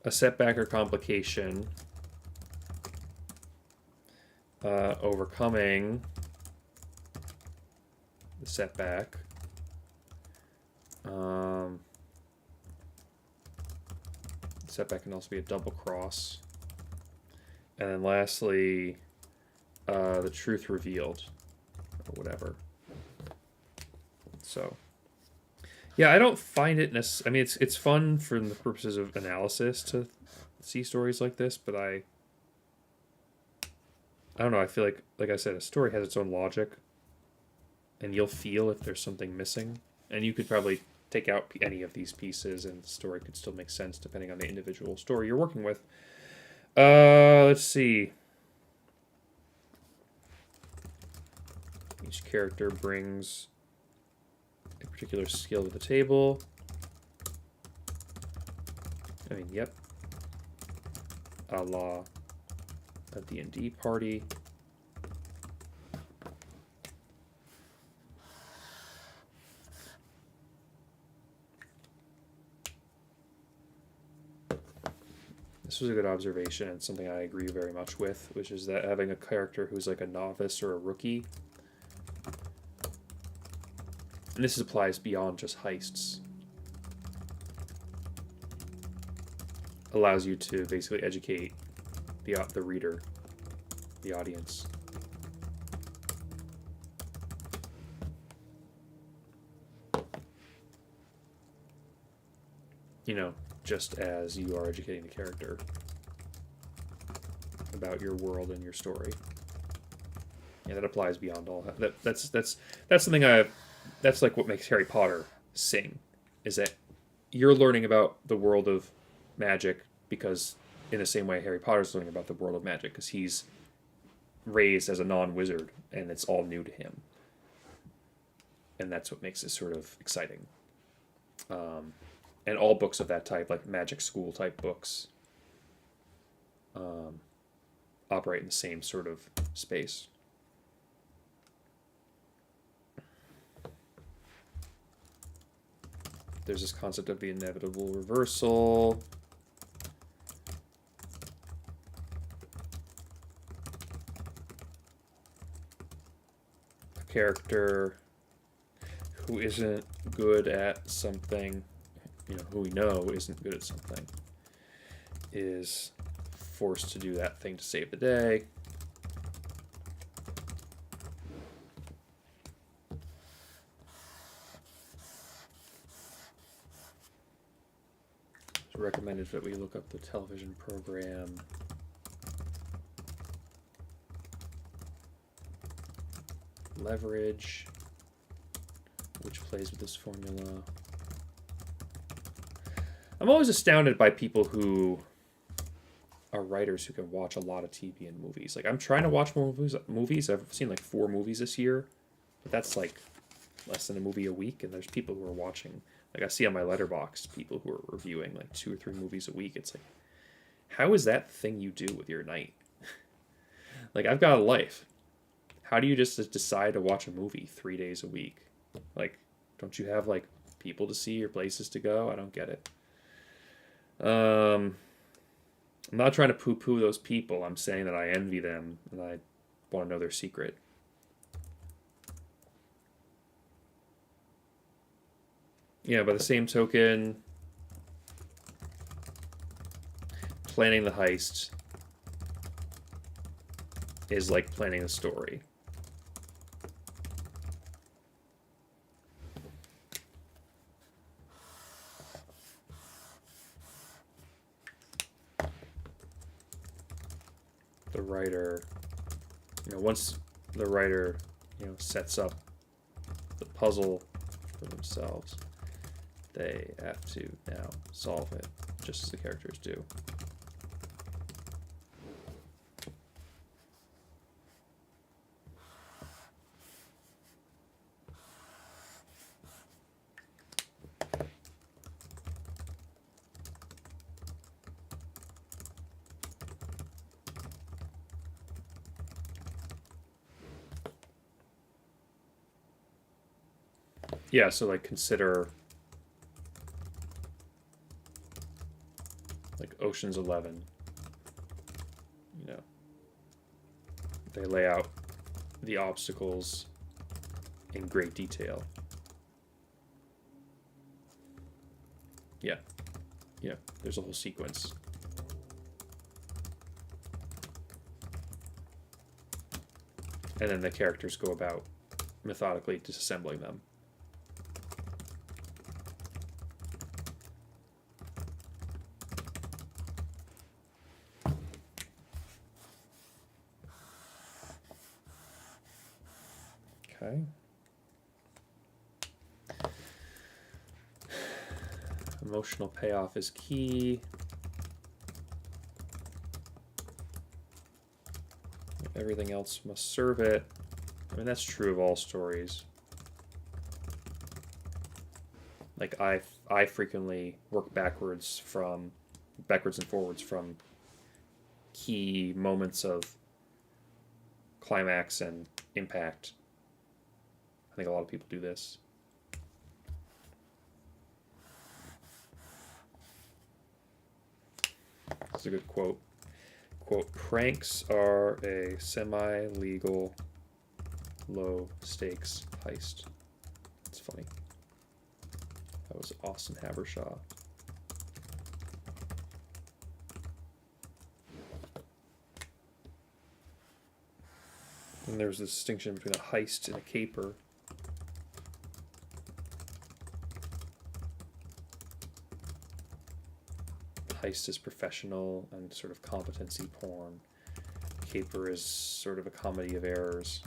a setback or complication, overcoming the setback, setback can also be a double cross, and then lastly, the truth revealed, or whatever. So, yeah, I don't find it necessary. I mean, it's fun for the purposes of analysis to see stories like this, but I don't know. I feel like I said, a story has its own logic, and you'll feel if there's something missing, and you could probably take out any of these pieces, and the story could still make sense depending on the individual story you're working with. Let's see. Each character brings a particular skill to the table. I mean, yep. A la a D&D party. This was a good observation and something I agree very much with, which is that having a character who's like a novice or a rookie, and this applies beyond just heists, allows you to basically educate the reader, the audience. You know, just as you are educating the character about your world and your story. Yeah, that applies beyond all. That's something that's like what makes Harry Potter sing, is that you're learning about the world of magic because in the same way Harry Potter's learning about the world of magic because he's raised as a non-wizard and it's all new to him. And that's what makes it sort of exciting. And all books of that type, like magic school type books, operate in the same sort of space. There's this concept of the inevitable reversal. A character who isn't good at something, you know, who we know isn't good at something, is forced to do that thing to save the day. It's recommended that we look up the television program Leverage, which plays with this formula. I'm always astounded by people who are writers who can watch a lot of TV and movies. Like, I'm trying to watch more movies. I've seen like 4 movies this year, but that's like less than a movie a week. And there's people who are watching, like I see on my Letterboxd, people who are reviewing like 2 or 3 movies a week. It's like, how is that the thing you do with your night? Like, I've got a life. How do you just decide to watch a movie 3 days a week? Like, don't you have like people to see or places to go? I don't get it. I'm not trying to poo-poo those people. I'm saying that I envy them and I want to know their secret. Yeah, by the same token, planning the heist is like planning a story. The writer, once the writer, sets up the puzzle for themselves, they have to now solve it, just as the characters do. Yeah, so like consider like Ocean's 11. They lay out the obstacles in great detail. Yeah. There's a whole sequence. And then the characters go about methodically disassembling them. Okay. Emotional payoff is key. Everything else must serve it. I mean, that's true of all stories. Like I frequently work backwards and forwards from key moments of climax and impact. I think a lot of people do this. That's a good quote. Quote, pranks are a semi-legal, low-stakes heist. It's funny. That was Austin Habershaw. And there's this distinction between a heist and a caper. Heist is professional and sort of competency porn. Caper is sort of a comedy of errors.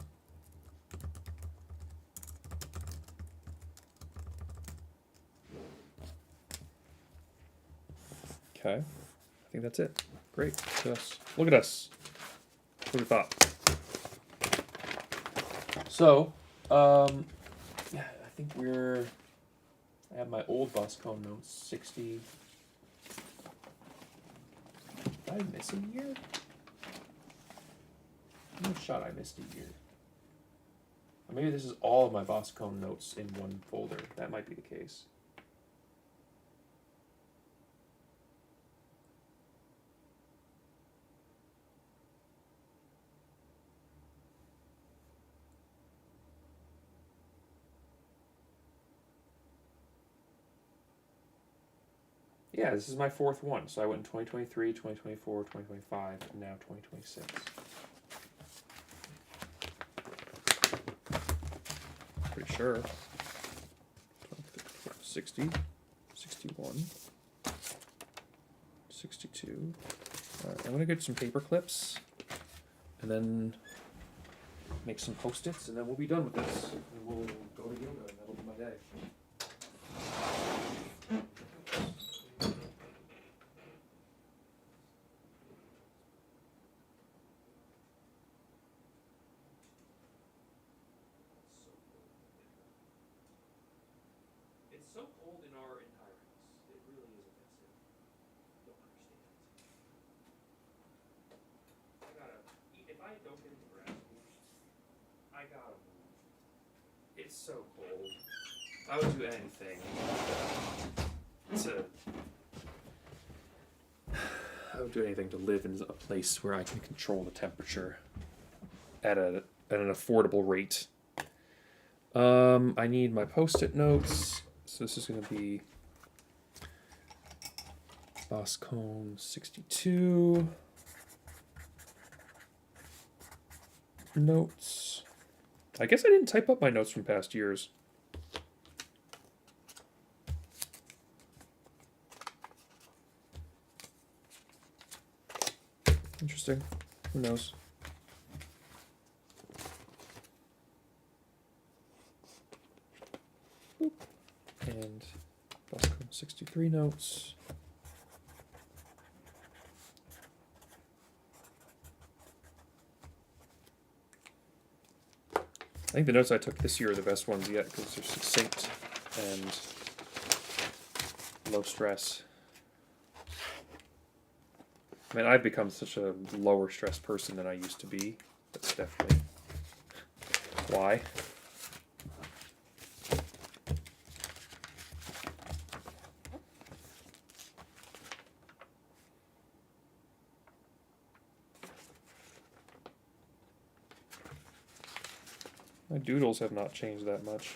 Okay, I think that's it. Great. Look at us. Look at us. What we thought. So, yeah, I think I have my old Boscone notes, 60. Did I miss a year? No shot I missed a year. Or maybe this is all of my Boscone notes in one folder. That might be the case. Yeah, this is my fourth one. So I went in 2023, 2024, 2025, and now 2026. Pretty sure. 60, 61, 62. All right, I'm going to get some paper clips and then make some Post-its, and then we'll be done with this. And we'll go to yoga, and that'll be my day. It's so cold in our entire house. It really is offensive. Don't understand. If I don't get the grass moved, I gotta move. It's so cold. I would do anything to live in a place where I can control the temperature at an affordable rate. I need my Post-it notes. So this is going to be Boscone 62 notes. I guess I didn't type up my notes from past years. Interesting. Who knows? Boop. And Boscone 63 notes. I think the notes I took this year are the best ones yet because they're succinct and low stress. I mean, I've become such a lower stress person than I used to be. That's definitely why. My doodles have not changed that much.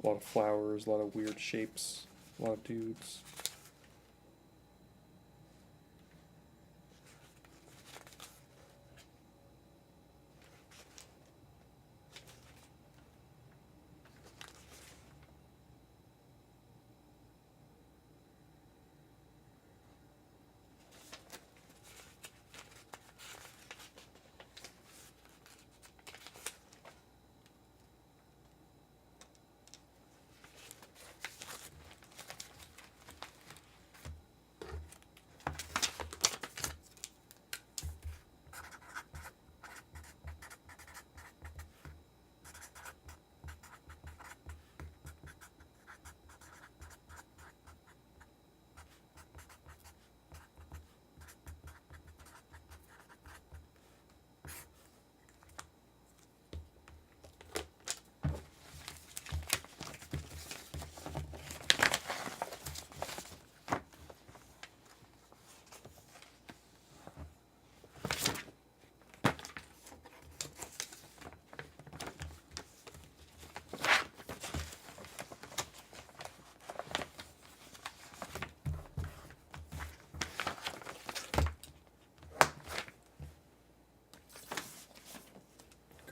A lot of flowers, a lot of weird shapes, a lot of dudes.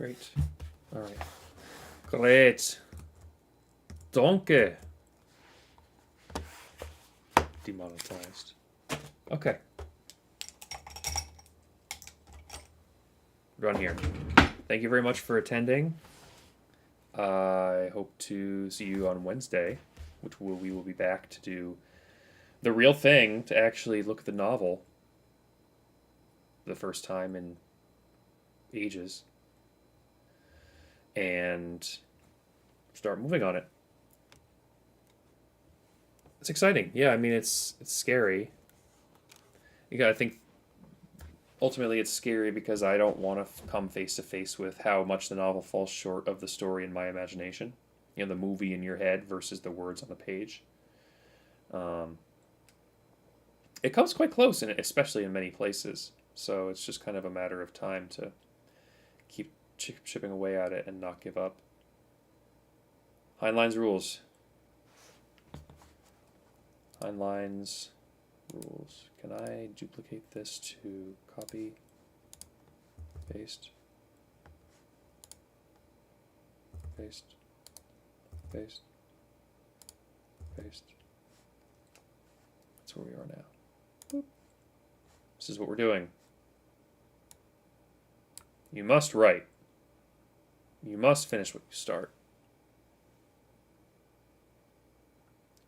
Great. All right. Great. Danke. Demonetized. Okay. Run here. Thank you very much for attending. I hope to see you on Wednesday, which we will be back to do the real thing, to actually look at the novel the first time in ages and start moving on it. It's exciting. Yeah, I mean, it's scary. You gotta think. Ultimately, it's scary because I don't want to come face to face with how much the novel falls short of the story in my imagination. You know, the movie in your head versus the words on the page. It comes quite close, especially in many places. So it's just kind of a matter of time to keep chipping away at it and not give up. Heinlein's rules. Heinlein's rules. Can I duplicate this to copy, paste, paste, paste, paste? That's where we are now. Boop. This is what we're doing. You must write. You must finish what you start.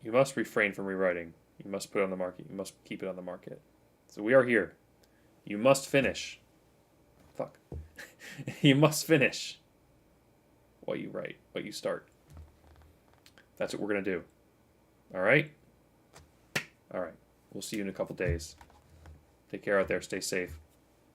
You must refrain from rewriting. You must put it on the market. You must keep it on the market. So we are here. You must finish. Fuck. You must finish what you write, what you start. That's what we're going to do. All right? All right. We'll see you in a couple days. Take care out there. Stay safe.